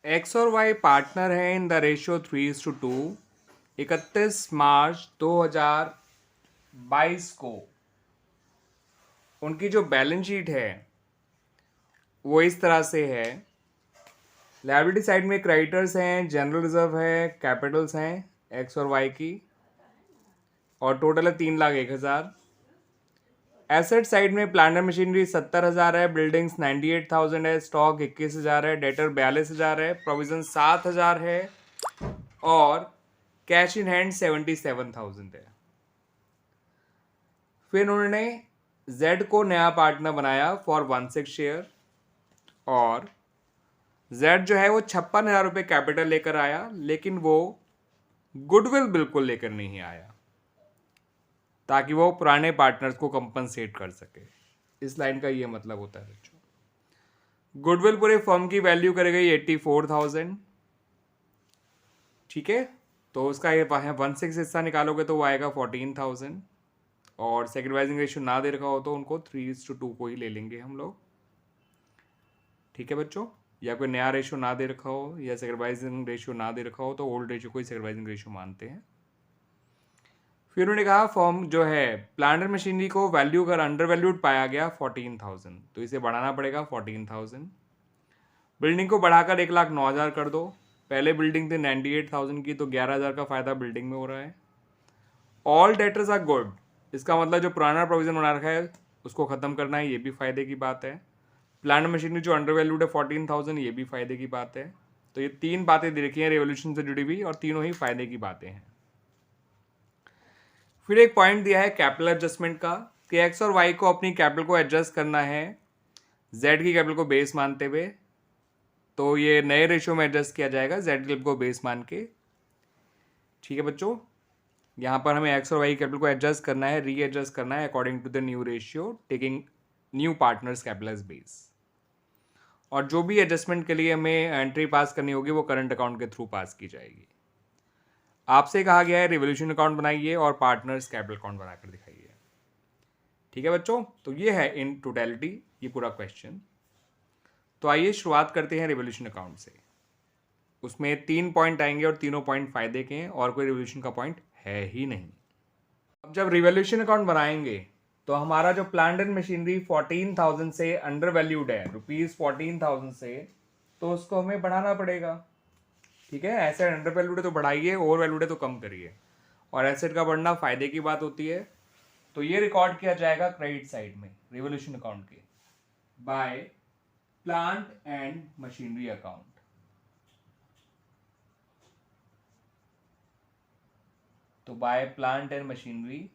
X और Y partner हैं in the ratio 3:2। 31 मार्च 2022 को उनकी जो बैलेंस शीट है वो इस तरह से है। लायबिलिटी साइड में क्रेडिटर्स हैं, जनरल रिजर्व है, कैपिटल्स हैं एक्स और वाई की, और टोटल है 3,01,000। एसेट साइड में प्लांट एंड मशीनरी 70,000 है, बिल्डिंग्स 98,000 है, स्टॉक 21,000 है, डेटर 42,000 है, प्रोविजन 7,000 है, और कैश इन हैंड 77,000 है। फिर उन्होंने जेड को नया पार्टनर बनाया फॉर 1/6 शेयर, और जेड जो है वो 56,000 रुपये कैपिटल लेकर आया, लेकिन वो गुडविल बिल्कुल लेकर नहीं आया ताकि वो पुराने पार्टनर्स को कंपनसेट कर सके। इस लाइन का ये मतलब होता है बच्चों। गुडविल पूरे फर्म की वैल्यू करेगी 84,000। ठीक है, तो उसका ये 1/6 हिस्सा निकालोगे तो वो आएगा 14,000, और सेक्रीफाइसिंग रेशियो ना दे रखा हो तो उनको 3:2 को ही ले लेंगे हम लोग। ठीक है बच्चों, या कोई नया रेशियो ना दे रखा हो या सेक्रीफाइसिंग रेशियो ना दे रखा हो तो ओल्ड रेशियो को ही सेक्रीफाइसिंग रेशियो मानते हैं। फिर उन्होंने कहा फर्म जो है प्लांट एंड मशीनरी को वैल्यू अगर अंडर वैल्यूड पाया गया 14,000 तो इसे बढ़ाना पड़ेगा 14,000। बिल्डिंग को बढ़ाकर 1,09,000 कर दो। पहले बिल्डिंग थी 98,000 की, तो 11,000 का फायदा बिल्डिंग में हो रहा है। ऑल डेटर्स आर गुड, इसका मतलब जो पुराना प्रोविजन बना रखा है उसको ख़त्म करना है, ये भी फायदे की बात है। प्लांट मशीनरी जो अंडर वैल्यूड है 14,000, ये भी फायदे की बात है। तो ये तीन बातें दे रखी हैं रेवोल्यूशन से जुड़ी हुई, और तीनों ही फायदे की बातें हैं। फिर एक पॉइंट दिया है कैपिटल एडजस्टमेंट का, कि एक्स और वाई को अपनी कैपिटल को एडजस्ट करना है जेड की कैपिटल को बेस मानते हुए। तो ये नए रेशियो में एडजस्ट किया जाएगा जेड कैपिटल को बेस मान के। ठीक है बच्चों, यहाँ पर हमें एक्स और वाई कैपिटल को एडजस्ट करना है, रीएडजस्ट करना है according to the new ratio, taking new partners capital as base. और जो भी एडजस्टमेंट के लिए हमें एंट्री पास करनी होगी वो करंट अकाउंट के थ्रू पास की जाएगी। आपसे कहा गया है रिवोल्यूशन अकाउंट बनाइए और पार्टनर्स कैपिटल अकाउंट बनाकर दिखाइए। ठीक है बच्चों, तो ये है इन टोटलिटी ये पूरा क्वेश्चन। तो आइए शुरुआत करते हैं रिवोल्यूशन अकाउंट से। उसमें 3 पॉइंट आएंगे और तीनों पॉइंट फायदे के हैं, और कोई रिवोल्यूशन का पॉइंट है ही नहीं। अब जब रिवोल्यूशन अकाउंट बनाएंगे तो हमारा जो प्लांट एंड मशीनरी 14,000 से अंडर वैल्यूड है ₹14,000 से, तो उसको हमें बढ़ाना पड़ेगा। ठीक है, एसेट अंडर वैल्यूड है तो बढ़ाइए, ओवर वैल्यूड है तो कम करिए, और एसेट का बढ़ना फायदे की बात होती है। तो ये रिकॉर्ड किया जाएगा क्रेडिट साइड में रिवोल्यूशन अकाउंट के by plant and machinery account. तो बाय प्लांट एंड मशीनरी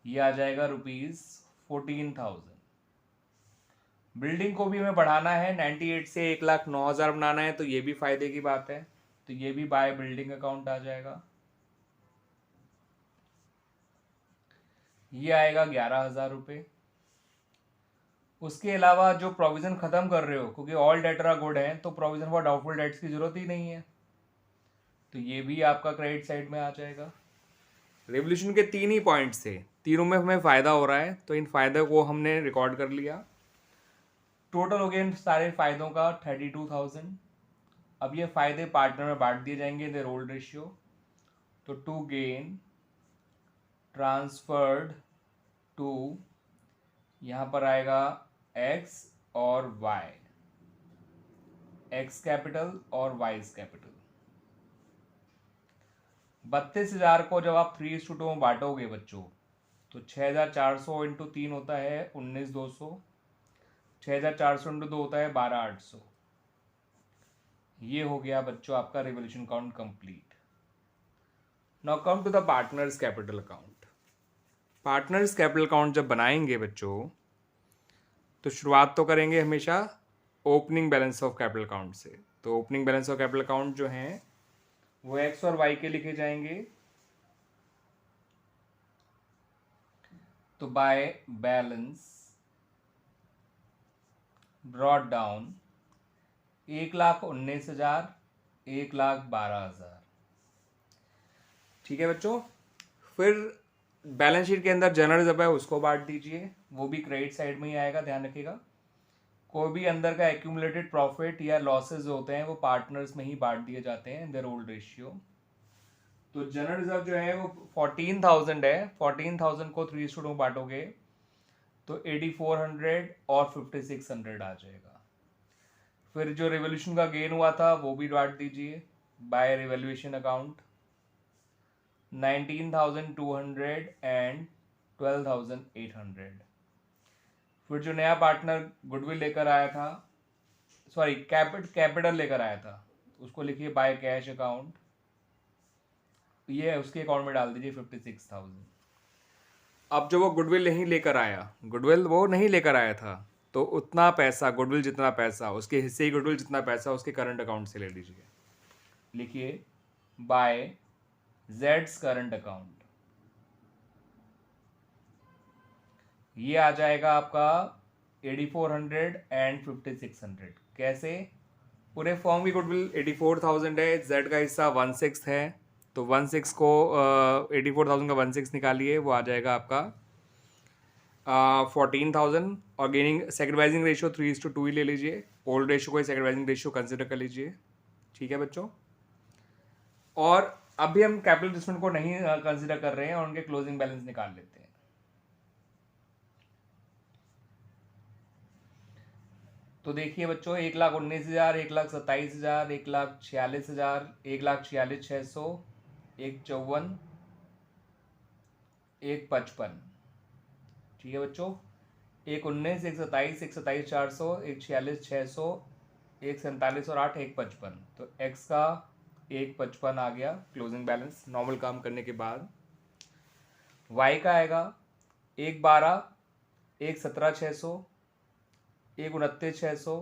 ये आ जाएगा ₹14,000। बिल्डिंग को भी हमें बढ़ाना है 98 से 1,09,000 बनाना है, तो ये भी फायदे की बात है, तो ये भी बाय बिल्डिंग अकाउंट आ जाएगा। ये आएगा 11,000 रुपये। उसके अलावा जो प्रोविजन खत्म कर रहे हो, क्योंकि ऑल डेटर आर गुड है तो प्रोविजन फॉर डाउटफुल डेट्स की जरूरत ही नहीं है, तो ये भी आपका क्रेडिट साइड में आ जाएगा। रेवोल्यूशन के तीन ही पॉइंट्स थे, तीनों में हमें फ़ायदा हो रहा है, तो इन फ़ायदे को हमने रिकॉर्ड कर लिया। टोटल हो गया इन सारे फ़ायदों का 32,000। अब ये फ़ायदे पार्टनर में बांट दिए जाएंगे द रोल रेशियो। तो टू गेन ट्रांसफर्ड टू, यहाँ पर आएगा एक्स और वाई, एक्स कैपिटल और वाईज कैपिटल। 32,000 को जब आप 3:2 में बांटोगे बच्चों, तो 6,400 इंटू 3 होता है 19,200, 6,400 इंटू 2 होता है 12,800। ये हो गया बच्चों आपका revolution account complete. Now come to the partners capital account. Partners capital account जब बनाएंगे बच्चों तो शुरुआत तो करेंगे हमेशा opening balance of capital account से। तो opening balance of capital account जो है वो एक्स और वाई के लिखे जाएंगे। तो बाय बैलेंस ब्रॉट डाउन 1,19,000, 1,12,000। ठीक है बच्चों, फिर बैलेंस शीट के अंदर जनरल रिजर्व है उसको बांट दीजिए, वो भी क्रेडिट साइड में ही आएगा, ध्यान रखिएगा। कोई भी अंदर का एक्यूमुलेटेड प्रॉफिट या लॉसेज होते हैं वो पार्टनर्स में ही बांट दिए जाते हैं इन देयर ओल्ड रेशियो। तो जनरल रिजर्व जो है वो 14,000 है, 14,000 को 3:2 में बांटोगे तो 8400 और 5600 आ जाएगा। फिर जो रिवोल्यूशन का गेन हुआ था वो भी बांट दीजिए बाय रिवैल्यूएशन अकाउंट, 19,200 एंड 12,800। फिर जो नया पार्टनर गुडविल लेकर आया था, सॉरी कैपिटल लेकर आया था, उसको लिखिए बाय कैश अकाउंट, ये उसके अकाउंट में डाल दीजिए 56,000। अब जो वो गुडविल नहीं लेकर आया, गुडविल वो नहीं लेकर आया था, तो उतना पैसा गुडविल जितना पैसा उसके हिस्से ही गुडविल जितना पैसा उसके करंट अकाउंट से ले लीजिए। लिखिए बाय जेड्स करंट अकाउंट, ये आ जाएगा आपका 8400 एंड 5600। कैसे? पूरे फॉर्म की गुडविल 84,000 है, जेड का हिस्सा 1/6 है, तो 1/6 को 84,000 का 1/6 निकालिए, वो आ जाएगा आपका 14,000। और गेनिंग सेक्रीफाइसिंग रेशियो 3:2 ही ले लीजिए, ओल्ड रेशियो को सेक्रीफाइसिंग रेशियो कंसिडर कर लीजिए। ठीक है बच्चों, और अभी हम कैपिटल एडजस्टमेंट को नहीं कंसिडर कर रहे हैं और उनके क्लोजिंग बैलेंस निकाल लेते हैं। तो देखिए बच्चों, 1,19,000, 1,27,000, 1,46,000, 1,46,600, 1,54, 1,55। ठीक है बच्चों, 1,19, 1,27, 1,27,400, 1,46,600, 1,47 और 8, 1,55। तो एक्स का 1,55 आ गया क्लोजिंग बैलेंस नॉर्मल काम करने के बाद। वाई का आएगा 1,12, 1,17,600, 1,29,600,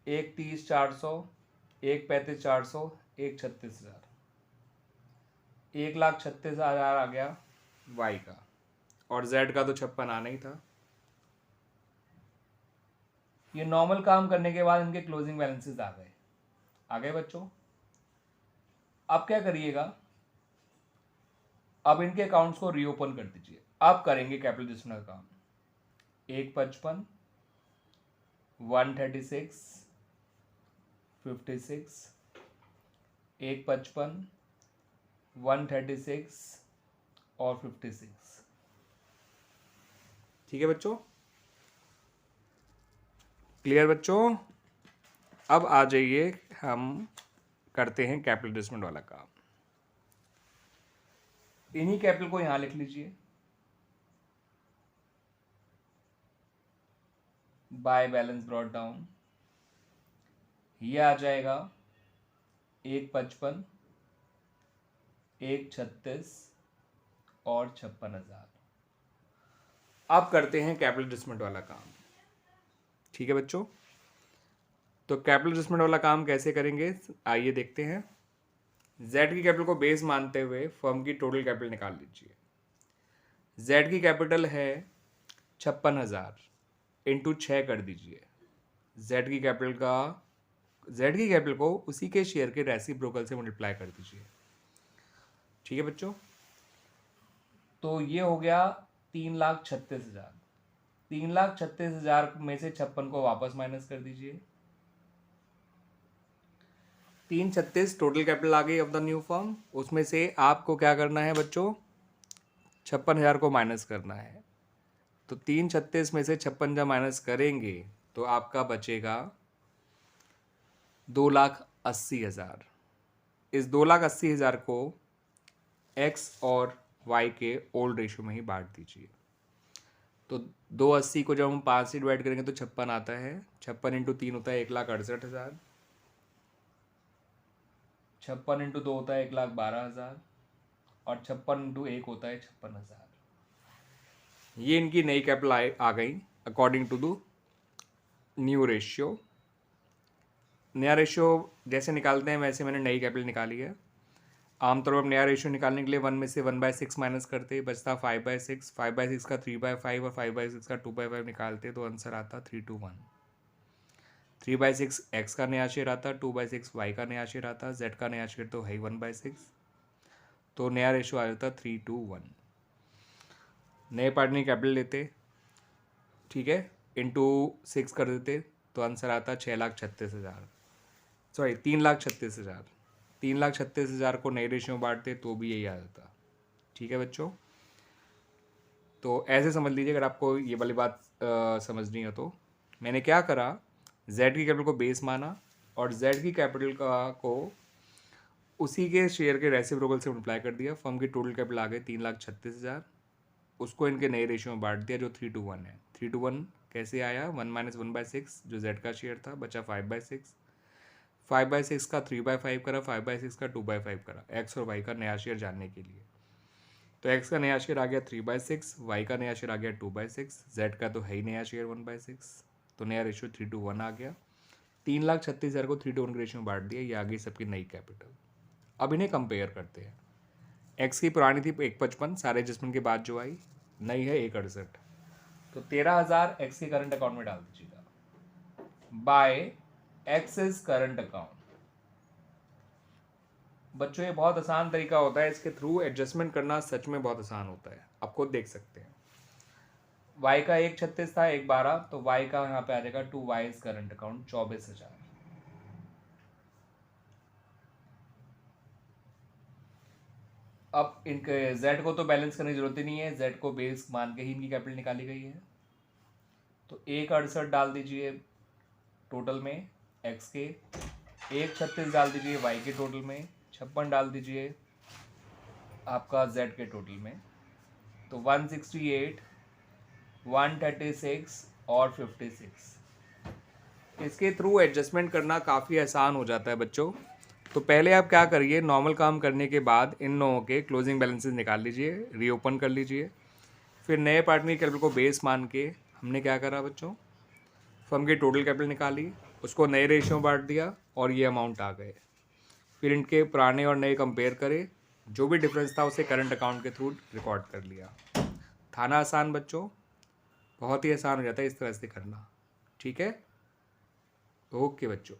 1,30,400, 1,35,400, 1,36,000, 1,36,000 आ गया वाई का, और जेड का तो 56 आना ही था। ये नॉर्मल काम करने के बाद इनके क्लोजिंग बैलेंसेस आ गए बच्चों। अब क्या करिएगा, अब इनके अकाउंट्स को रीओपन कर दीजिए। अब करेंगे कैपिटल एडजस्टमेंट का काम। 1,55, 136, 56, 1,55, 136 और 56। ठीक है बच्चों, क्लियर बच्चों? अब आ जाइए, हम करते हैं कैपिटल एडजस्टमेंट वाला काम। इन्हीं कैपिटल को यहां लिख लीजिए, बाय बैलेंस ब्रॉट डाउन। ये आ जाएगा 1,55, 1,36 और 56,000। अब करते हैं कैपिटल एडजस्टमेंट वाला काम। ठीक है बच्चों, तो कैपिटल एडजस्टमेंट वाला काम कैसे करेंगे आइए देखते हैं। जेड की कैपिटल को बेस मानते हुए फर्म की टोटल कैपिटल निकाल लीजिए। जेड की कैपिटल है 56,000, इंटू 6 कर दीजिए। जेड की कैपिटल को उसी के शेयर के रेसिप्रोकल से मल्टीप्लाई कर दीजिए। ठीक है बच्चों, तो ये हो गया 3,36,000। 3,36,000 में से 56 को वापस माइनस कर दीजिए। 336 टोटल कैपिटल आ गई ऑफ द न्यू फर्म, उसमें से आपको क्या करना है बच्चों, 56,000 को माइनस करना है। तो 336 में से 56 जब माइनस करेंगे तो आपका बचेगा 2,80,000। इस 2,80,000 को एक्स और वाई के ओल्ड रेशियो में ही बांट दीजिए। तो 280 को जब हम 5 से डिवाइड करेंगे तो 56 आता है। 56 इंटू 3 होता है 1,68,000। 56 इंटू 2 होता है 1,12,000 और 56 इंटू 1 होता है 56,000। ये इनकी नई कैपिटल आ गई according to the new ratio. नया रेशियो जैसे निकालते हैं वैसे मैंने नई कैपिटल निकाली है। आमतौर पर नया रेशियो निकालने के लिए 1 में से 1/6 माइनस करते, बचता 5/6, 5/6 का 3/5 और 5/6 का 2/5 निकालते तो आंसर आता 3:1। 3/6 एक्स का नया शेयर आता, 2/6 वाई का नया शेयर आता, जेड का नया शेयर तो है 1/6, तो नया रेशियो आ जाता 3:1। नए पार्टनर कैपिटल लेते, ठीक है, इंटू 6 कर देते, तो आंसर आता 6,36,000, सॉरी 3,36,000। 3,36,000 को नए रेशियो में बांटते तो भी यही आ जाता। ठीक है बच्चों, तो ऐसे समझ लीजिए अगर आपको ये वाली बात समझनी है तो मैंने क्या करा, जेड की कैपिटल को बेस माना और जेड की कैपिटल का को उसी के शेयर के रेसिप्रोकल से मल्टीप्लाई कर दिया। फर्म की टोटल कैपिटल आ गई 3,36,000, उसको इनके नए रेशियो में बांट दिया जो 3:1 है। 3:1 कैसे आया, 1 - 1/6 जो जेड का शेयर था बचा 5/6, 5/6 का 3/5 करा, 5/6 का 2/5 करा, एक्स और वाई का नया शेयर जानने के लिए। तो एक्स का नया शेयर आ गया 3/6, वाई का नया शेयर आ गया 2/6, जेड का तो है ही नया शेयर 1/6, तो नया रेशियो 3:1 आ गया। 3,36,000 को 3:1 के रेशियो में बांट दिया, ये आ गई सबकी नई कैपिटल। अब इन्हें कंपेयर करते हैं। एक्स की पुरानी थी 155, सारे एडजस्टमेंट के बाद जो आई, नई है 168, तो 13,000 एक्स के करंट अकाउंट में डाल दीजिएगा by X is current account. बच्चों ये बहुत आसान तरीका होता है, इसके थ्रू एडजस्टमेंट करना सच में बहुत आसान होता है, आप खुद देख सकते हैं। वाई का 136 था 112, तो वाई का यहाँ पे आ जाएगा 2y इज करंट अकाउंट 24,000। अब इनके z को तो बैलेंस करने की जरूरत ही नहीं है, z को बेस मान के ही इनकी कैपिटल निकाली गई है। तो 168 डाल दीजिए टोटल में x के, 136 डाल दीजिए y के टोटल में, 56 डाल दीजिए आपका z के टोटल में, तो 168, 136 और 56। इसके थ्रू एडजस्टमेंट करना काफ़ी आसान हो जाता है बच्चों। तो पहले आप क्या करिए, नॉर्मल काम करने के बाद इन लोगों के क्लोजिंग बैलेंसेस निकाल लीजिए, रीओपन कर लीजिए। फिर नए पार्टनर की कैपिटल को बेस मान के हमने क्या करा बच्चों, फर्म की टोटल कैपिटल निकाली, उसको नए रेशियो में बांट दिया और ये अमाउंट आ गए। फिर इनके पुराने और नए कंपेयर करे, जो भी डिफरेंस था उसे करंट अकाउंट के थ्रू रिकॉर्ड कर लिया। था ना आसान बच्चों, बहुत ही आसान हो जाता है इस तरह से करना। ठीक है, ओके बच्चों।